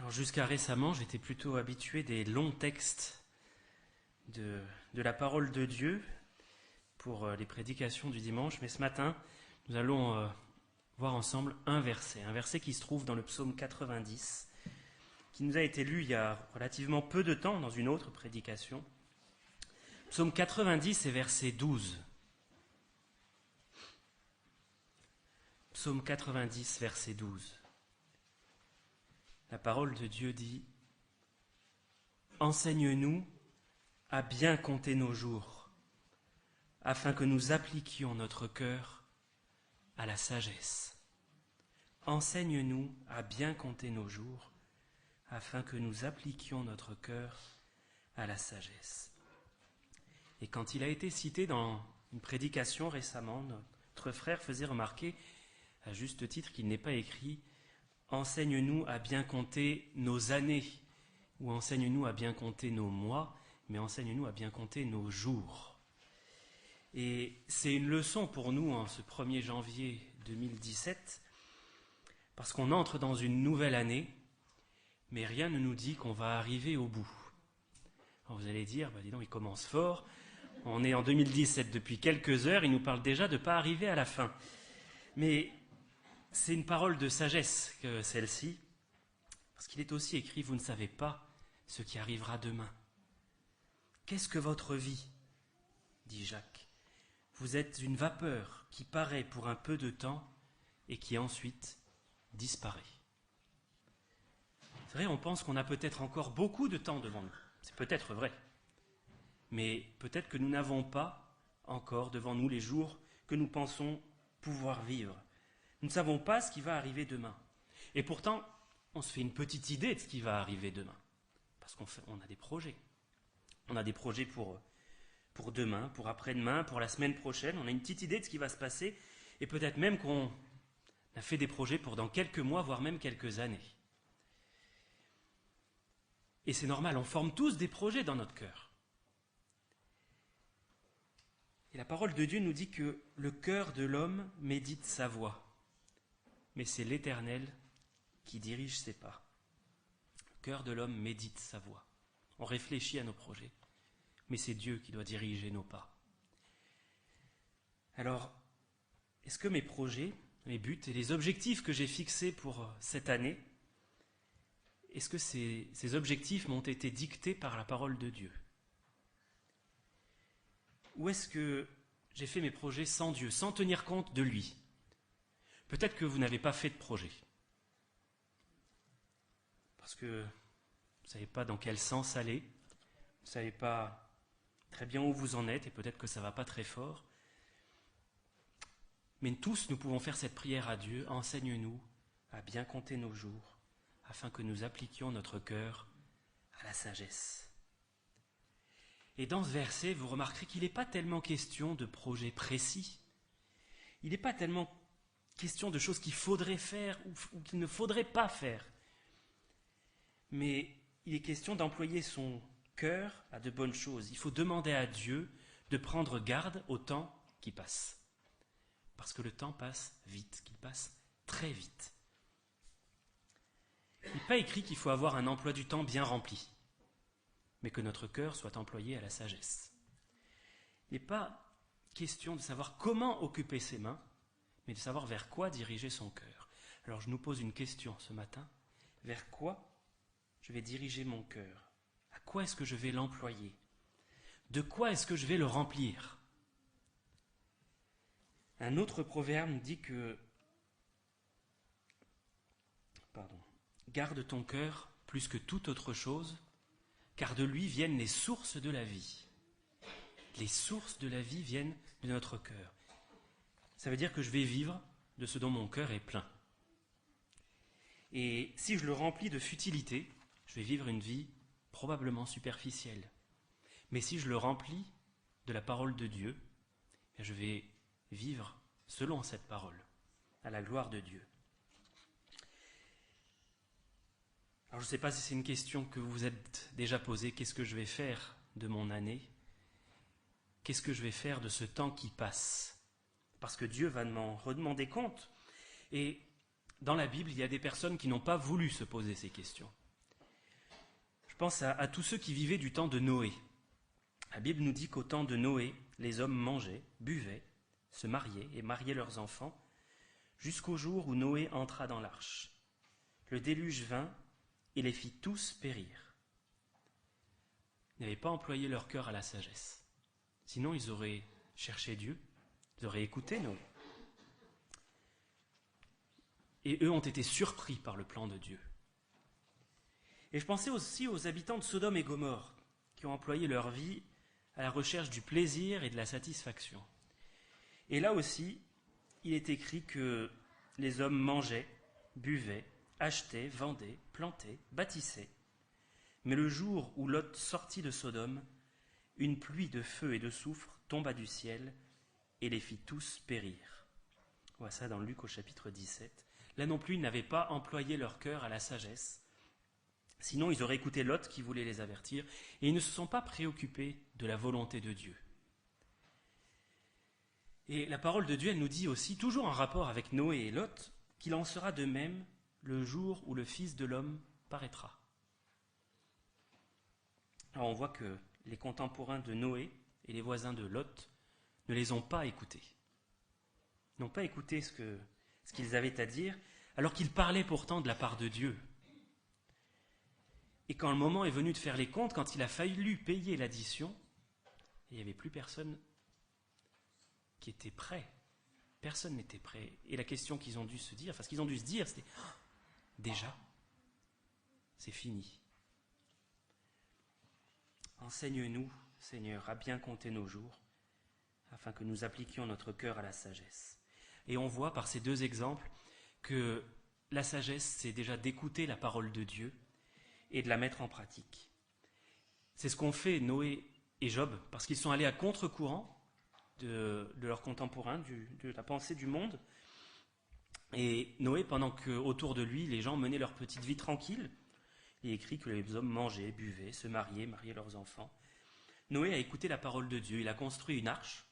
Alors jusqu'à récemment, j'étais plutôt habitué des longs textes de la parole de Dieu pour les prédications du dimanche, mais ce matin, nous allons voir ensemble un verset qui se trouve dans le psaume 90, qui nous a été lu il y a relativement peu de temps dans une autre prédication. Psaume 90 et verset 12. Psaume 90, verset 12. La parole de Dieu dit « Enseigne-nous à bien compter nos jours, afin que nous appliquions notre cœur à la sagesse. Enseigne-nous à bien compter nos jours, afin que nous appliquions notre cœur à la sagesse. » Et quand il a été cité dans une prédication récemment, notre frère faisait remarquer, à juste titre, qu'il n'est pas écrit « Enseigne-nous à bien compter nos années » ou « Enseigne-nous à bien compter nos mois », mais « Enseigne-nous à bien compter nos jours ». Et c'est une leçon pour nous en ce 1er janvier 2017, parce qu'on entre dans une nouvelle année, mais rien ne nous dit qu'on va arriver au bout. Alors vous allez dire, dis donc, il commence fort, on est en 2017 depuis quelques heures, il nous parle déjà de ne pas arriver à la fin. Mais c'est une parole de sagesse que celle-ci, parce qu'il est aussi écrit « Vous ne savez pas ce qui arrivera demain ». Qu'est-ce que votre vie ? Dit Jacques. Vous êtes une vapeur qui paraît pour un peu de temps et qui ensuite disparaît. C'est vrai, on pense qu'on a peut-être encore beaucoup de temps devant nous. C'est peut-être vrai. Mais peut-être que nous n'avons pas encore devant nous les jours que nous pensons pouvoir vivre. Nous ne savons pas ce qui va arriver demain. Et pourtant, on se fait une petite idée de ce qui va arriver demain. Parce qu'on a des projets. On a des projets pour demain, pour après-demain, pour la semaine prochaine. On a une petite idée de ce qui va se passer. Et peut-être même qu'on a fait des projets pour dans quelques mois, voire même quelques années. Et c'est normal, on forme tous des projets dans notre cœur. Et la parole de Dieu nous dit que le cœur de l'homme médite sa voie. Mais c'est l'Éternel qui dirige ses pas. Le cœur de l'homme médite sa voie. On réfléchit à nos projets, mais c'est Dieu qui doit diriger nos pas. Alors, est-ce que mes projets, mes buts et les objectifs que j'ai fixés pour cette année, est-ce que ces objectifs m'ont été dictés par la parole de Dieu ? Ou est-ce que j'ai fait mes projets sans Dieu, sans tenir compte de lui ? Peut-être que vous n'avez pas fait de projet. Parce que vous ne savez pas dans quel sens aller, vous ne savez pas très bien où vous en êtes, et peut-être que ça ne va pas très fort. Mais tous, nous pouvons faire cette prière à Dieu, enseigne-nous à bien compter nos jours, afin que nous appliquions notre cœur à la sagesse. Et dans ce verset, vous remarquerez qu'il n'est pas tellement question de projets précis. Il n'est pas tellement question de choses qu'il faudrait faire ou qu'il ne faudrait pas faire. Mais il est question d'employer son cœur à de bonnes choses. Il faut demander à Dieu de prendre garde au temps qui passe. Parce que le temps passe vite, qu'il passe très vite. Il n'est pas écrit qu'il faut avoir un emploi du temps bien rempli, mais que notre cœur soit employé à la sagesse. Il n'est pas question de savoir comment occuper ses mains, mais de savoir vers quoi diriger son cœur. Alors je nous pose une question ce matin. Vers quoi je vais diriger mon cœur ? À quoi est-ce que je vais l'employer ? De quoi est-ce que je vais le remplir ? Un autre proverbe nous dit que garde ton cœur plus que toute autre chose, car de lui viennent les sources de la vie. Les sources de la vie viennent de notre cœur. Ça veut dire que je vais vivre de ce dont mon cœur est plein. Et si je le remplis de futilité, je vais vivre une vie probablement superficielle. Mais si je le remplis de la parole de Dieu, je vais vivre selon cette parole, à la gloire de Dieu. Alors je ne sais pas si c'est une question que vous vous êtes déjà posée. Qu'est-ce que je vais faire de mon année ? Qu'est-ce que je vais faire de ce temps qui passe ? Parce que Dieu va m'en redemander compte. Et dans la Bible, il y a des personnes qui n'ont pas voulu se poser ces questions. pense à tous ceux qui vivaient du temps de Noé. La Bible nous dit qu'au temps de Noé, les hommes mangeaient, buvaient, se mariaient et mariaient leurs enfants, jusqu'au jour où Noé entra dans l'arche. Le déluge vint et les fit tous périr. Ils n'avaient pas employé leur cœur à la sagesse. Sinon, ils auraient cherché Dieu, ils auraient écouté Noé. Et eux ont été surpris par le plan de Dieu. Et je pensais aussi aux habitants de Sodome et Gomorrhe, qui ont employé leur vie à la recherche du plaisir et de la satisfaction. Et là aussi, il est écrit que les hommes mangeaient, buvaient, achetaient, vendaient, plantaient, bâtissaient. Mais le jour où Lot sortit de Sodome, une pluie de feu et de soufre tomba du ciel et les fit tous périr. On voit ça dans Luc au chapitre 17. Là non plus, ils n'avaient pas employé leur cœur à la sagesse. Sinon, ils auraient écouté Lot qui voulait les avertir, et ils ne se sont pas préoccupés de la volonté de Dieu. Et la parole de Dieu, elle nous dit aussi, toujours en rapport avec Noé et Lot, qu'il en sera de même le jour où le Fils de l'homme paraîtra. Alors on voit que les contemporains de Noé et les voisins de Lot ne les ont pas écoutés. Ils n'ont pas écouté ce qu'ils avaient à dire, alors qu'ils parlaient pourtant de la part de Dieu. Et quand le moment est venu de faire les comptes, quand il a fallu payer l'addition, il n'y avait plus personne qui était prêt. Personne n'était prêt. Et la question qu'ils ont dû se dire, c'était « Déjà, c'est fini. Enseigne-nous, Seigneur, à bien compter nos jours, afin que nous appliquions notre cœur à la sagesse. » Et on voit par ces deux exemples que la sagesse, c'est déjà d'écouter la parole de Dieu et de la mettre en pratique. C'est ce qu'ont fait Noé et Job, parce qu'ils sont allés à contre-courant de leurs contemporains, de la pensée du monde. Et Noé, pendant qu'autour de lui, les gens menaient leur petite vie tranquille, il est écrit que les hommes mangeaient, buvaient, se mariaient leurs enfants. Noé a écouté la parole de Dieu, il a construit une arche,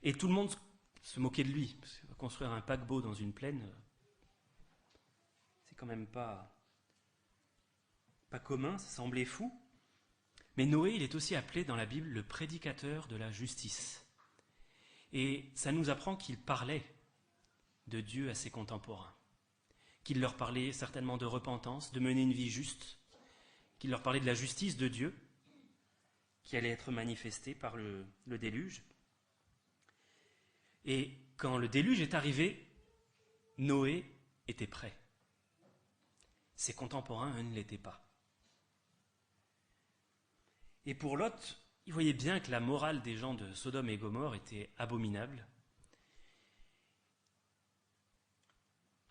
et tout le monde se moquait de lui, parce que construire un paquebot dans une plaine, c'est quand même pas commun, ça semblait fou. Mais Noé, il est aussi appelé dans la Bible le prédicateur de la justice. Et ça nous apprend qu'il parlait de Dieu à ses contemporains, qu'il leur parlait certainement de repentance, de mener une vie juste, qu'il leur parlait de la justice de Dieu, qui allait être manifestée par le déluge. Et quand le déluge est arrivé, Noé était prêt. Ses contemporains, eux, ne l'étaient pas. Et pour Lot, il voyait bien que la morale des gens de Sodome et Gomorrhe était abominable.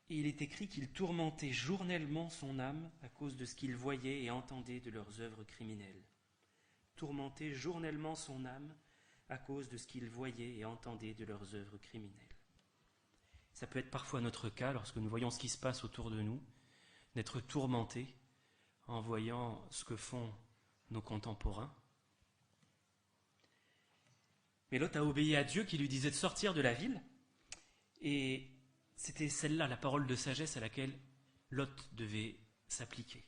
Et il est écrit qu'il tourmentait journellement son âme à cause de ce qu'il voyait et entendait de leurs œuvres criminelles. Tourmentait journellement son âme à cause de ce qu'il voyait et entendait de leurs œuvres criminelles. Ça peut être parfois notre cas lorsque nous voyons ce qui se passe autour de nous, d'être tourmentés en voyant ce que font nos contemporains. Mais Lot a obéi à Dieu qui lui disait de sortir de la ville, et c'était celle-là, la parole de sagesse à laquelle Lot devait s'appliquer.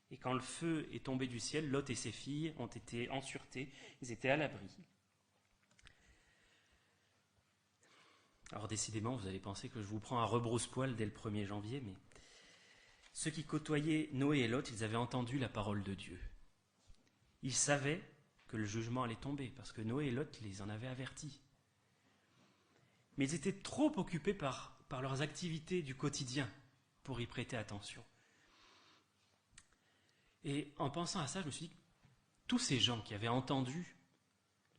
Et quand le feu est tombé du ciel, Lot et ses filles ont été en sûreté, ils étaient à l'abri. Alors décidément, vous allez penser que je vous prends à rebrousse-poil dès le 1er janvier, mais ceux qui côtoyaient Noé et Lot, ils avaient entendu la parole de Dieu. Ils savaient que le jugement allait tomber, parce que Noé et Lot les en avaient avertis. Mais ils étaient trop occupés par leurs activités du quotidien pour y prêter attention. Et en pensant à ça, je me suis dit, tous ces gens qui avaient entendu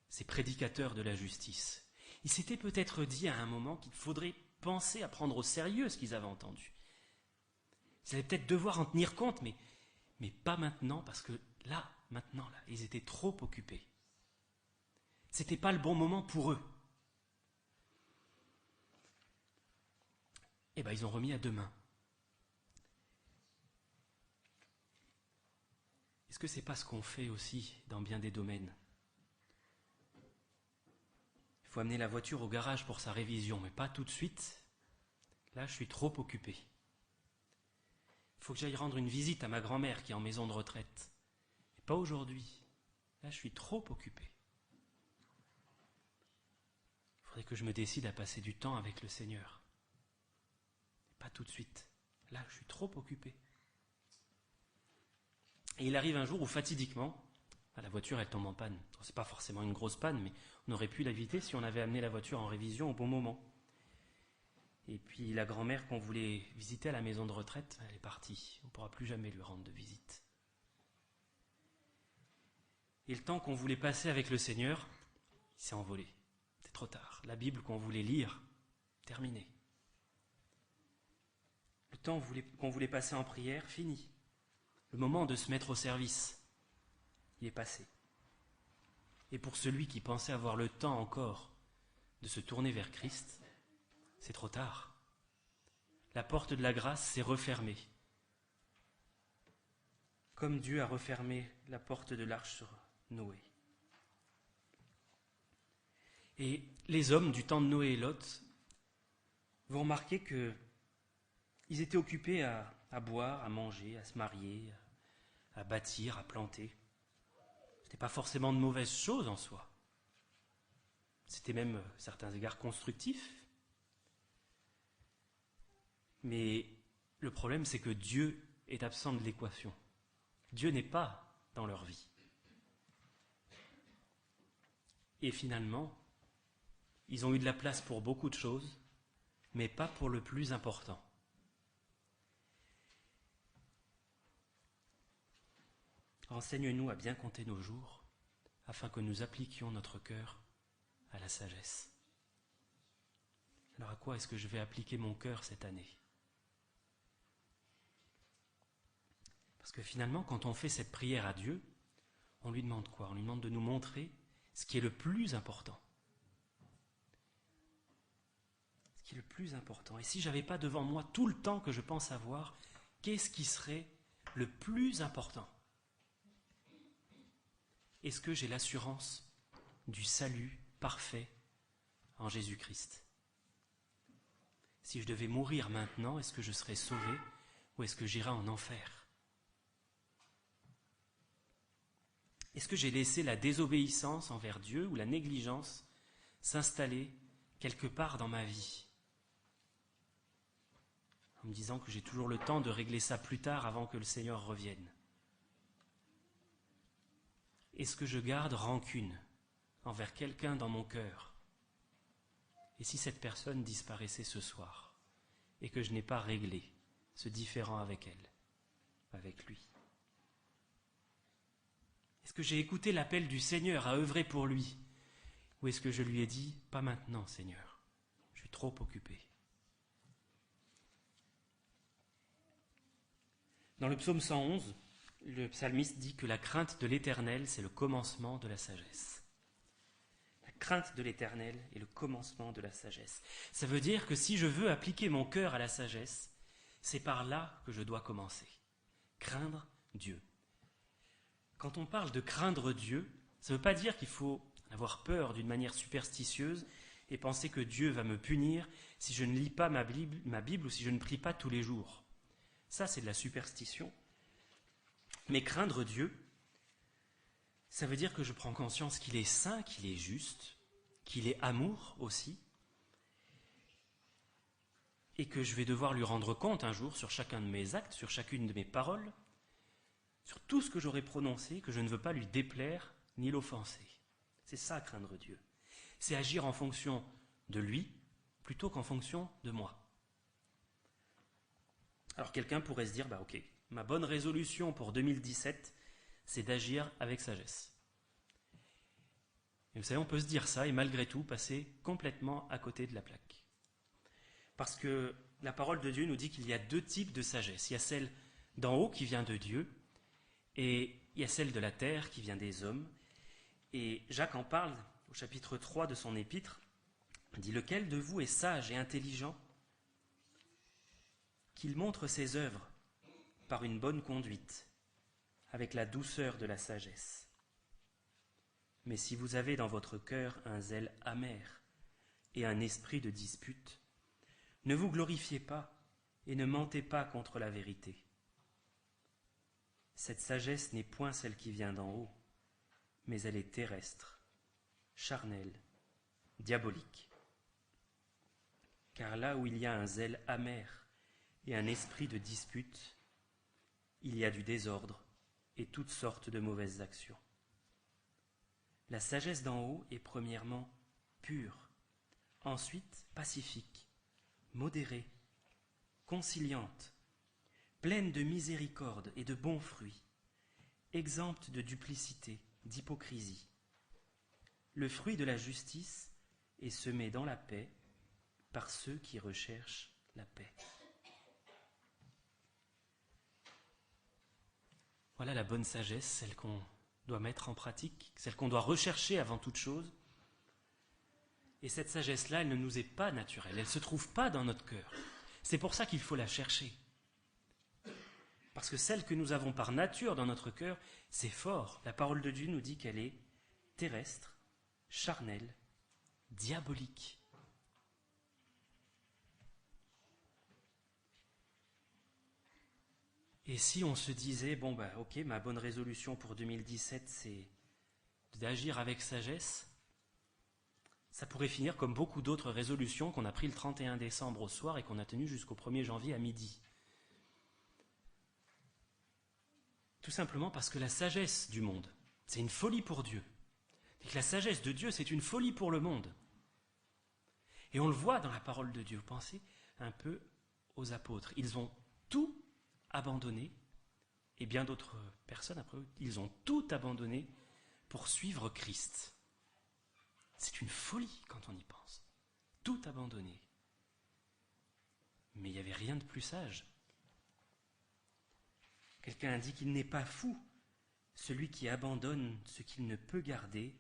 ces prédicateurs de la justice, ils s'étaient peut-être dit à un moment qu'il faudrait penser à prendre au sérieux ce qu'ils avaient entendu. Ils allaient peut-être devoir en tenir compte, mais pas maintenant, parce que maintenant, ils étaient trop occupés. C'était pas le bon moment pour eux. Eh bien, ils ont remis à demain. Est-ce que c'est pas ce qu'on fait aussi dans bien des domaines ? Il faut amener la voiture au garage pour sa révision, mais pas tout de suite. Là, je suis trop occupé. Il faut que j'aille rendre une visite à ma grand-mère qui est en maison de retraite. Et pas aujourd'hui. Là, je suis trop occupé. Il faudrait que je me décide à passer du temps avec le Seigneur. Pas tout de suite. Là, je suis trop occupé. Et il arrive un jour où, fatidiquement, la voiture, elle tombe en panne. C'est pas forcément une grosse panne, mais on aurait pu l'éviter si on avait amené la voiture en révision au bon moment. Et puis la grand-mère qu'on voulait visiter à la maison de retraite, elle est partie. On ne pourra plus jamais lui rendre de visite. Et le temps qu'on voulait passer avec le Seigneur, il s'est envolé. C'est trop tard. La Bible qu'on voulait lire, terminée. Le temps qu'on voulait passer en prière, fini. Le moment de se mettre au service, il est passé. Et pour celui qui pensait avoir le temps encore de se tourner vers Christ, c'est trop tard. La porte de la grâce s'est refermée. Comme Dieu a refermé la porte de l'arche sur Noé. Et les hommes du temps de Noé et Lot vont remarquer qu'ils étaient occupés à boire, à manger, à se marier, à bâtir, à planter. Ce n'était pas forcément de mauvaises choses en soi. C'était même, à certains égards, constructif. Mais le problème, c'est que Dieu est absent de l'équation. Dieu n'est pas dans leur vie. Et finalement, ils ont eu de la place pour beaucoup de choses, mais pas pour le plus important. Renseigne-nous à bien compter nos jours, afin que nous appliquions notre cœur à la sagesse. Alors à quoi est-ce que je vais appliquer mon cœur cette année ? Parce que finalement, quand on fait cette prière à Dieu, on lui demande quoi ? On lui demande de nous montrer ce qui est le plus important. Ce qui est le plus important. Et si je n'avais pas devant moi tout le temps que je pense avoir, qu'est-ce qui serait le plus important ? Est-ce que j'ai l'assurance du salut parfait en Jésus-Christ ? Si je devais mourir maintenant, est-ce que je serais sauvé ou est-ce que j'irai en enfer ? Est-ce que j'ai laissé la désobéissance envers Dieu ou la négligence s'installer quelque part dans ma vie ? En me disant que j'ai toujours le temps de régler ça plus tard avant que le Seigneur revienne. Est-ce que je garde rancune envers quelqu'un dans mon cœur ? Et si cette personne disparaissait ce soir et que je n'ai pas réglé ce différend avec elle, avec lui ? Est-ce que j'ai écouté l'appel du Seigneur à œuvrer pour lui ? Ou est-ce que je lui ai dit « Pas maintenant, Seigneur, je suis trop occupé ». Dans le psaume 111, le psalmiste dit que la crainte de l'Éternel, c'est le commencement de la sagesse. La crainte de l'Éternel est le commencement de la sagesse. Ça veut dire que si je veux appliquer mon cœur à la sagesse, c'est par là que je dois commencer. Craindre Dieu. Quand on parle de craindre Dieu, ça ne veut pas dire qu'il faut avoir peur d'une manière superstitieuse et penser que Dieu va me punir si je ne lis pas ma Bible ou si je ne prie pas tous les jours. Ça, c'est de la superstition. Mais craindre Dieu, ça veut dire que je prends conscience qu'il est saint, qu'il est juste, qu'il est amour aussi, et que je vais devoir lui rendre compte un jour sur chacun de mes actes, sur chacune de mes paroles, sur tout ce que j'aurai prononcé, que je ne veux pas lui déplaire ni l'offenser. C'est ça, craindre Dieu. C'est agir en fonction de lui plutôt qu'en fonction de moi. Alors quelqu'un pourrait se dire, ok, ma bonne résolution pour 2017, c'est d'agir avec sagesse. Et vous savez, on peut se dire ça et malgré tout passer complètement à côté de la plaque. Parce que la parole de Dieu nous dit qu'il y a deux types de sagesse. Il y a celle d'en haut qui vient de Dieu et il y a celle de la terre qui vient des hommes. Et Jacques en parle au chapitre 3 de son épître. Il dit « Lequel de vous est sage et intelligent ? Qu'il montre ses œuvres par une bonne conduite, avec la douceur de la sagesse. Mais si vous avez dans votre cœur un zèle amer et un esprit de dispute, ne vous glorifiez pas et ne mentez pas contre la vérité. Cette sagesse n'est point celle qui vient d'en haut, mais elle est terrestre, charnelle, diabolique. Car là où il y a un zèle amer et un esprit de dispute, il y a du désordre et toutes sortes de mauvaises actions. La sagesse d'en haut est premièrement pure, ensuite pacifique, modérée, conciliante, pleine de miséricorde et de bons fruits, exempte de duplicité, d'hypocrisie. Le fruit de la justice est semé dans la paix par ceux qui recherchent la paix. Voilà la bonne sagesse, celle qu'on doit mettre en pratique, celle qu'on doit rechercher avant toute chose. Et cette sagesse-là, elle ne nous est pas naturelle, elle ne se trouve pas dans notre cœur. C'est pour ça qu'il faut la chercher. Parce que celle que nous avons par nature dans notre cœur, c'est fort. La parole de Dieu nous dit qu'elle est terrestre, charnelle, diabolique. Et si on se disait, ok, ma bonne résolution pour 2017, c'est d'agir avec sagesse, ça pourrait finir comme beaucoup d'autres résolutions qu'on a pris le 31 décembre au soir et qu'on a tenues jusqu'au 1er janvier à midi. Tout simplement parce que la sagesse du monde, c'est une folie pour Dieu. Et que la sagesse de Dieu, c'est une folie pour le monde. Et on le voit dans la parole de Dieu. Pensez un peu aux apôtres. Ils ont tout abandonné, et bien d'autres personnes après eux, ils ont tout abandonné pour suivre Christ. C'est une folie quand on y pense. Tout abandonné. Mais il n'y avait rien de plus sage. Quelqu'un a dit qu'il n'est pas fou, celui qui abandonne ce qu'il ne peut garder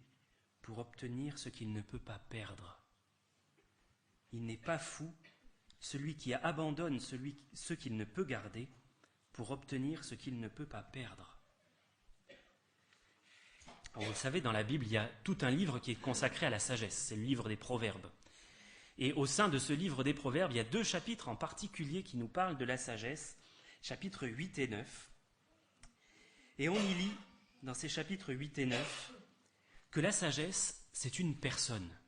pour obtenir ce qu'il ne peut pas perdre. Il n'est pas fou, celui qui abandonne ce qu'il ne peut garder pour obtenir ce qu'il ne peut pas perdre. Alors, vous le savez, dans la Bible, il y a tout un livre qui est consacré à la sagesse, c'est le livre des Proverbes. Et au sein de ce livre des Proverbes, il y a 2 chapitres en particulier qui nous parlent de la sagesse, chapitres 8 et 9. Et on y lit, dans ces chapitres 8 et 9, que la sagesse, c'est une personne.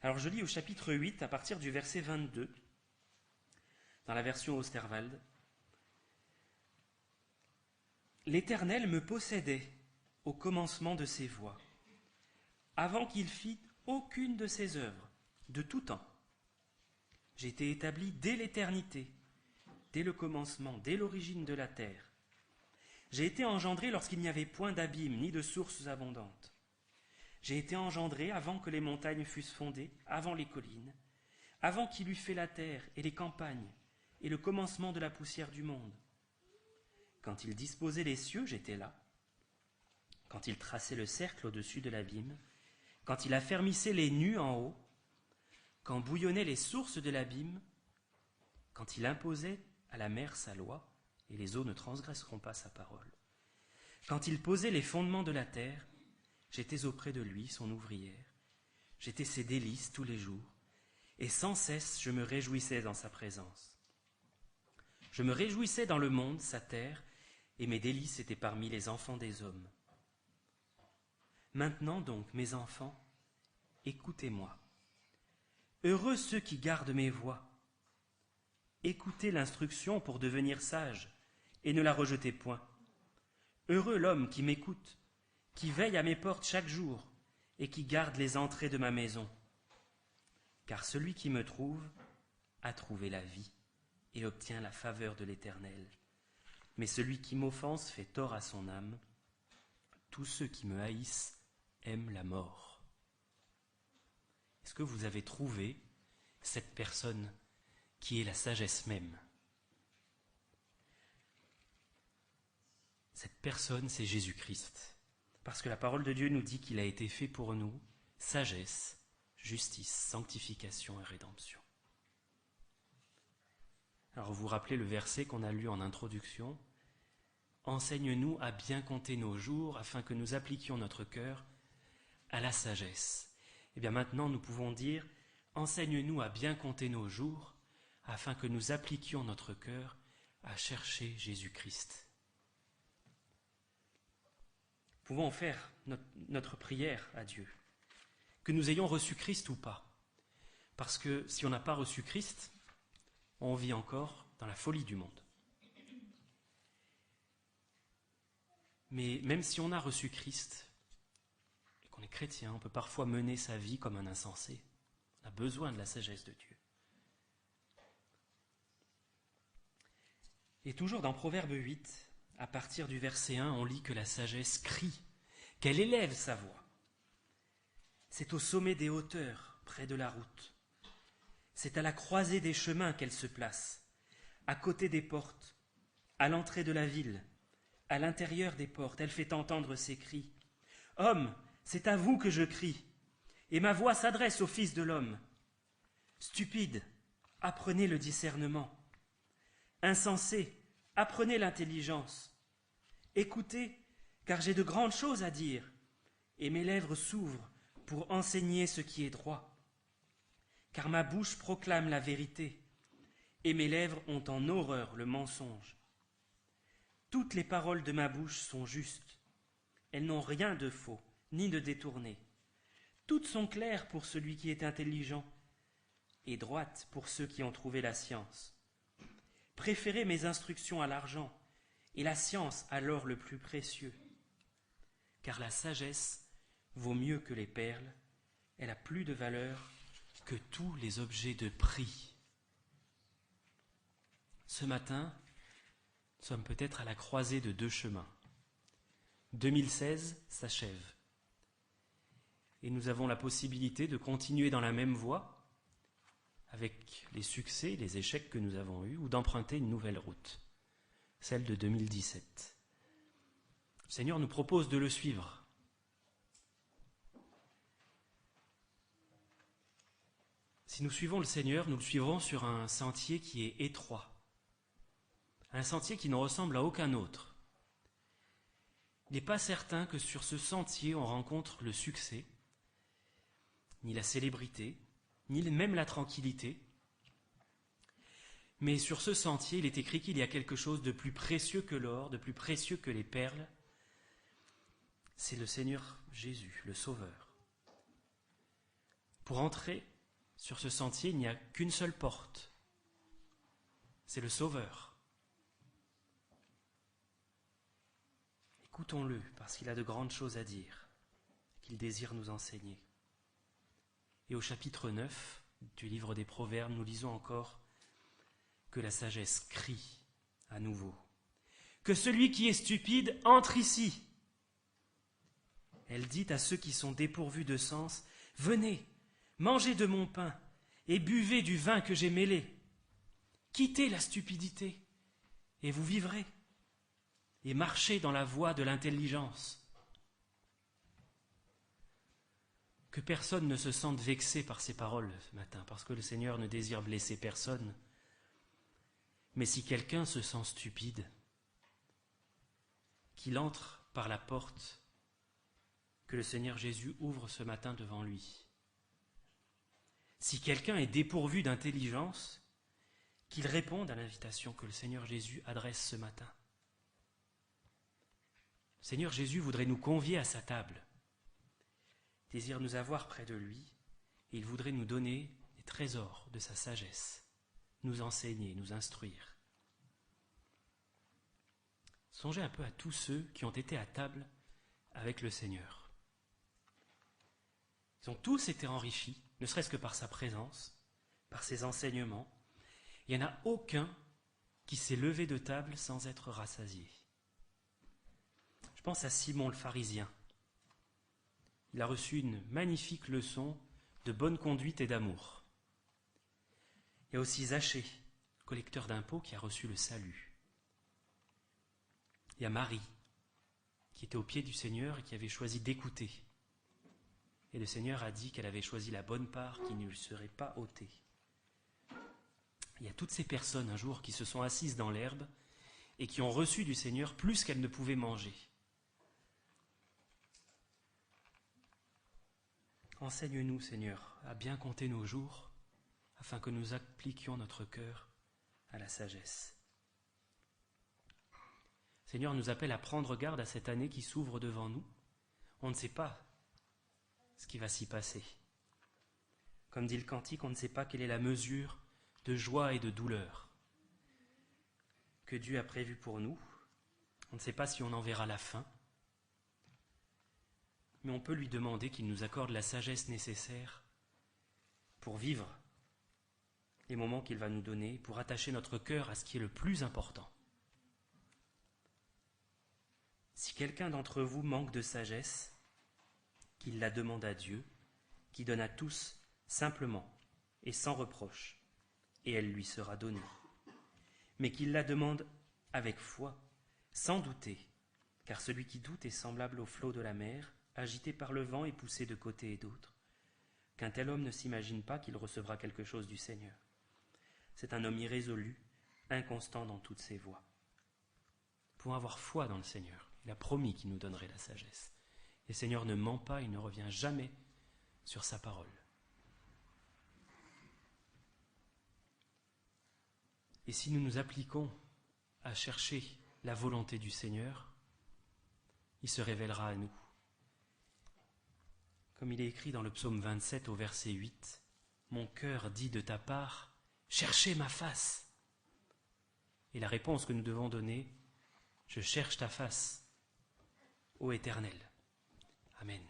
Alors je lis au chapitre 8, à partir du verset 22, dans la version Osterwald. « L'Éternel me possédait au commencement de ses voies, avant qu'il fît aucune de ses œuvres, de tout temps. J'ai été établi dès l'éternité, dès le commencement, dès l'origine de la terre. J'ai été engendré lorsqu'il n'y avait point d'abîme, ni de sources abondantes. J'ai été engendré avant que les montagnes fussent fondées, avant les collines, avant qu'il eût fait la terre et les campagnes, et le commencement de la poussière du monde. Quand il disposait les cieux, j'étais là. Quand il traçait le cercle au-dessus de l'abîme, quand il affermissait les nus en haut, quand bouillonnaient les sources de l'abîme, quand il imposait à la mer sa loi, et les eaux ne transgresseront pas sa parole. Quand il posait les fondements de la terre, j'étais auprès de lui, son ouvrière. J'étais ses délices tous les jours, et sans cesse je me réjouissais dans sa présence. Je me réjouissais dans le monde, sa terre, et mes délices étaient parmi les enfants des hommes. Maintenant donc, mes enfants, écoutez-moi. Heureux ceux qui gardent mes voies. Écoutez l'instruction pour devenir sage, et ne la rejetez point. Heureux l'homme qui m'écoute, qui veille à mes portes chaque jour, et qui garde les entrées de ma maison. Car celui qui me trouve a trouvé la vie, et obtient la faveur de l'Éternel. Mais celui qui m'offense fait tort à son âme. Tous ceux qui me haïssent aiment la mort. Est-ce que vous avez trouvé cette personne qui est la sagesse même? Cette personne, c'est Jésus-Christ. Parce que la parole de Dieu nous dit qu'il a été fait pour nous sagesse, justice, sanctification et rédemption. Alors vous vous rappelez le verset qu'on a lu en introduction. « Enseigne-nous à bien compter nos jours afin que nous appliquions notre cœur à la sagesse. » Et bien maintenant nous pouvons dire « Enseigne-nous à bien compter nos jours afin que nous appliquions notre cœur à chercher Jésus-Christ. » pouvons en faire notre prière à Dieu, que nous ayons reçu Christ ou pas. Parce que si on n'a pas reçu Christ, on vit encore dans la folie du monde. Mais même si on a reçu Christ, et qu'on est chrétien, on peut parfois mener sa vie comme un insensé. On a besoin de la sagesse de Dieu. Et toujours dans Proverbe 8, à partir du verset 1, on lit que la sagesse crie, qu'elle élève sa voix. C'est au sommet des hauteurs, près de la route. C'est à la croisée des chemins qu'elle se place, à côté des portes, à l'entrée de la ville, à l'intérieur des portes. Elle fait entendre ses cris. « Homme, c'est à vous que je crie, et ma voix s'adresse au Fils de l'homme. Stupide, apprenez le discernement. Insensé, apprenez l'intelligence. Écoutez, car j'ai de grandes choses à dire, et mes lèvres s'ouvrent pour enseigner ce qui est droit. Car ma bouche proclame la vérité, et mes lèvres ont en horreur le mensonge. Toutes les paroles de ma bouche sont justes. Elles n'ont rien de faux, ni de détourné. Toutes sont claires pour celui qui est intelligent, et droites pour ceux qui ont trouvé la science. Préférez mes instructions à l'argent, et la science à l'or le plus précieux. Car la sagesse vaut mieux que les perles, elle a plus de valeur que tous les objets de prix. Ce matin, nous sommes peut-être à la croisée de deux chemins. 2016 s'achève. Et nous avons la possibilité de continuer dans la même voie, avec les succès, les échecs que nous avons eus, ou d'emprunter une nouvelle route, celle de 2017. Le Seigneur nous propose de le suivre. Si nous suivons le Seigneur, nous le suivrons sur un sentier qui est étroit, un sentier qui ne ressemble à aucun autre. Il n'est pas certain que sur ce sentier on rencontre le succès, ni la célébrité, ni même la tranquillité. Mais sur ce sentier, il est écrit qu'il y a quelque chose de plus précieux que l'or, de plus précieux que les perles. C'est le Seigneur Jésus, le Sauveur. Pour entrer sur ce sentier, il n'y a qu'une seule porte. C'est le Sauveur. Écoutons-le, parce qu'il a de grandes choses à dire, qu'il désire nous enseigner. Et au chapitre 9 du livre des Proverbes, nous lisons encore que la sagesse crie à nouveau. Que celui qui est stupide entre ici. Elle dit à ceux qui sont dépourvus de sens, venez, mangez de mon pain et buvez du vin que j'ai mêlé. Quittez la stupidité et vous vivrez. Et marchez dans la voie de l'intelligence. Que personne ne se sente vexé par ces paroles ce matin, parce que le Seigneur ne désire blesser personne. Mais si quelqu'un se sent stupide, qu'il entre par la porte que le Seigneur Jésus ouvre ce matin devant lui. Si quelqu'un est dépourvu d'intelligence, qu'il réponde à l'invitation que le Seigneur Jésus adresse ce matin. Le Seigneur Jésus voudrait nous convier à sa table, désire nous avoir près de lui, et il voudrait nous donner les trésors de sa sagesse, nous enseigner, nous instruire. Songez un peu à tous ceux qui ont été à table avec le Seigneur. Ils ont tous été enrichis, ne serait-ce que par sa présence, par ses enseignements. Il n'y en a aucun qui s'est levé de table sans être rassasié. Je pense à Simon le pharisien. Il a reçu une magnifique leçon de bonne conduite et d'amour. Il y a aussi Zachée, collecteur d'impôts, qui a reçu le salut. Il y a Marie, qui était au pied du Seigneur et qui avait choisi d'écouter. Et le Seigneur a dit qu'elle avait choisi la bonne part qui ne lui serait pas ôtée. Il y a toutes ces personnes un jour qui se sont assises dans l'herbe et qui ont reçu du Seigneur plus qu'elles ne pouvaient manger. Enseigne-nous, Seigneur, à bien compter nos jours, afin que nous appliquions notre cœur à la sagesse. Seigneur nous appelle à prendre garde à cette année qui s'ouvre devant nous, On ne sait pas ce qui va s'y passer. Comme dit le cantique, on ne sait pas quelle est la mesure de joie et de douleur que Dieu a prévue pour nous. On ne sait pas si on en verra la fin. Mais on peut lui demander qu'il nous accorde la sagesse nécessaire pour vivre les moments qu'il va nous donner, pour attacher notre cœur à ce qui est le plus important. Si quelqu'un d'entre vous manque de sagesse, qu'il la demande à Dieu, qui donne à tous simplement et sans reproche, et elle lui sera donnée. Mais qu'il la demande avec foi, sans douter, car celui qui doute est semblable au flot de la mer, agité par le vent et poussé de côté et d'autre. Qu'un tel homme ne s'imagine pas qu'il recevra quelque chose du Seigneur. C'est un homme irrésolu, inconstant dans toutes ses voies. Pour avoir foi dans le Seigneur, il a promis qu'il nous donnerait la sagesse. Et le Seigneur ne ment pas, il ne revient jamais sur sa parole. Et si nous nous appliquons à chercher la volonté du Seigneur, il se révélera à nous. Comme il est écrit dans le psaume 27 au verset 8, « Mon cœur dit de ta part, cherchez ma face !» Et la réponse que nous devons donner, « Je cherche ta face, ô Éternel. » Amen.